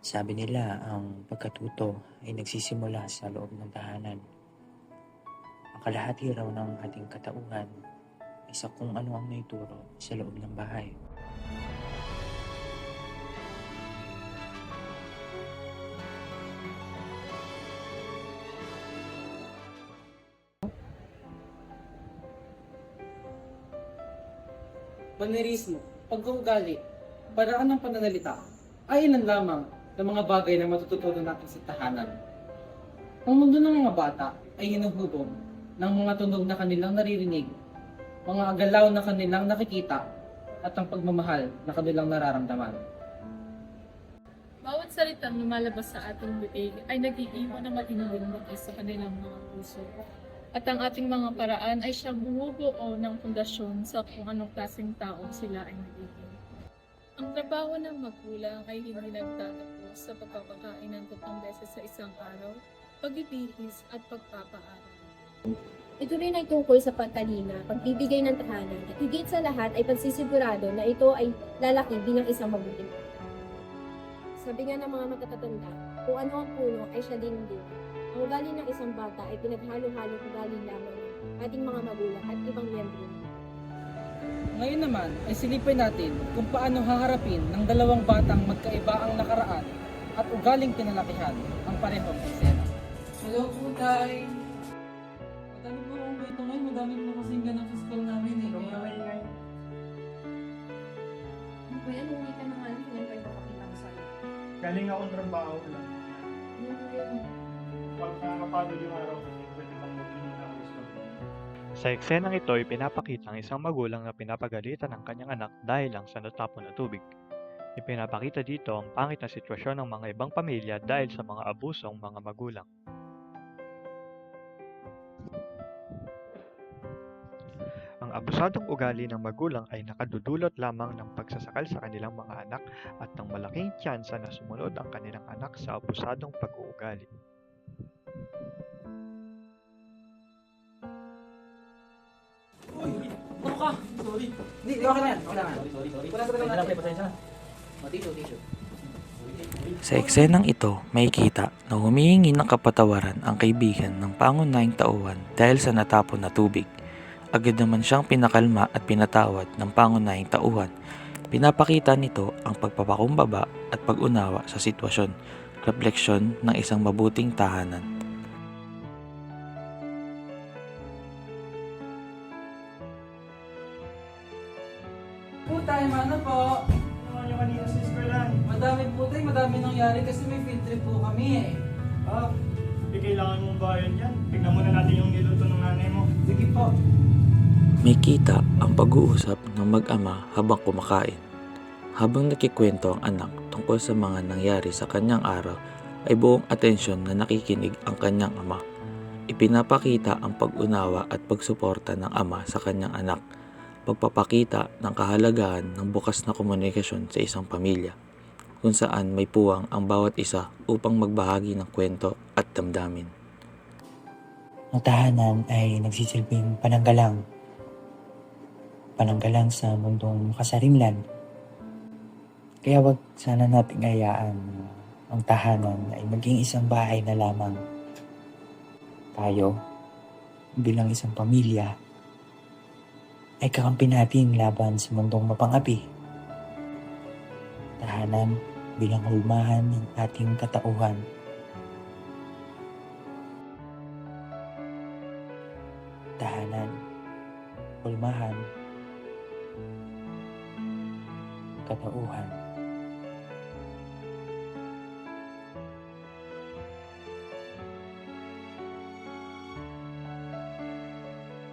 Sabi nila ang pagkatuto ay nagsisimula sa loob ng tahanan. Ang kalahati raw ng ating katauhan ay sa kung ano ang naituro sa loob ng bahay. Manerismo, pagkuugali, paraan ng pananalita, ay ilan lamang ng mga bagay na matututunan natin sa tahanan. Ang mundo ng mga bata ay hinuhubog ng mga tunog na kanilang naririnig, mga galaw na kanilang nakikita, at ang pagmamahal na kanilang nararamdaman. Bawat salitang lumalabas sa ating bibig ay nag-iiwan ng matinong laki sa kanilang mga puso. At ang ating mga paraan ay siyang bumubuo ng pundasyon sa kung anong klaseng tao sila ay nagiging. Ang trabaho ng magulang ay hindi nagtatapos sa pagpapakain ng 3 beses sa isang araw, pagbibihis at pagpapaaral. Ito rin ay tungkol sa pagtalina, pagbibigay ng tahanan, at higit sa lahat ay pagsisigurado na ito ay lalaki bilang isang mabuting. Sabi nga ng mga matatatanda, kung ano ang puno ay siya din ang bunga. Ang ugali ng isang bata ay pinaghalo-halong ugali lamang ng ating mga magulang at ibang miyembro. Ngayon naman ay silipin natin kung paano haharapin ng dalawang batang magkaiba ang nakaraan at ugaling kinalakihan ang parehong eksena. Hello po, Tay! Madami po akong kwento ngayon, madami po kasing ganap sa school namin eh. Kuya, hindi ka naman yung kayo makakita ko sa'yo. Galing akong trabaho lang. Pag nakapagod yung araw, pwede kang magbili ng gusto. Sa eksenang ito ay pinapakita ang isang magulang na pinapagalitan ng kanyang anak dahil lang sa natapon na tubig. Ipinapakita dito ang pangit na sitwasyon ng mga ibang pamilya dahil sa mga abusong mga magulang. Ang abusadong ugali ng magulang ay nakadudulot lamang ng pagsasakal sa kanilang mga anak at ng malaking tsansa na sumunod ang kanilang anak sa abusadong pag-uugali. Ano ka? Sorry. Hindi, okay na yan. Okay na yan. Sorry. Wala sa talaga natin. Pasensya na. Tissue. Sa eksenang ito, makikita na humihingi ng kapatawaran ang kaibigan ng pangunahing tauhan dahil sa natapon na tubig. Agad naman siyang pinakalma at pinatawad ng pangunahing tauhan. Pinapakita nito ang pagpapakumbaba at pag-unawa sa sitwasyon, refleksyon ng isang mabuting tahanan. Po, Tay, ano po? Ano yung kanina sa eskwelahan? Madami po, Tay. Madami nangyari kasi may field trip po kami eh. Hindi kailangan mong bayan yan. Tignan muna natin yung niluto ng nanay mo. Sige po. May kita ang pag-uusap ng mag-ama habang kumakain. Habang nakikwento ang anak tungkol sa mga nangyari sa kanyang araw, ay buong atensyon na nakikinig ang kanyang ama. Ipinapakita ang pag-unawa at pagsuporta ng ama sa kanyang anak, pagpapakita ng kahalagahan ng bukas na komunikasyon sa isang pamilya, kung saan may puwang ang bawat isa upang magbahagi ng kwento at damdamin. Ang tahanan ay nagsisilbing pananggalang sa mundong kasarinlan. Kaya wag sana nating hayaan ang tahanan ay maging isang bahay na lamang. Tayo, bilang isang pamilya, ay kakampi natin laban sa mundong mapangapi. Tahanan bilang hulmahan ng ating katauhan. Tahanan, hulmahan, katauhan.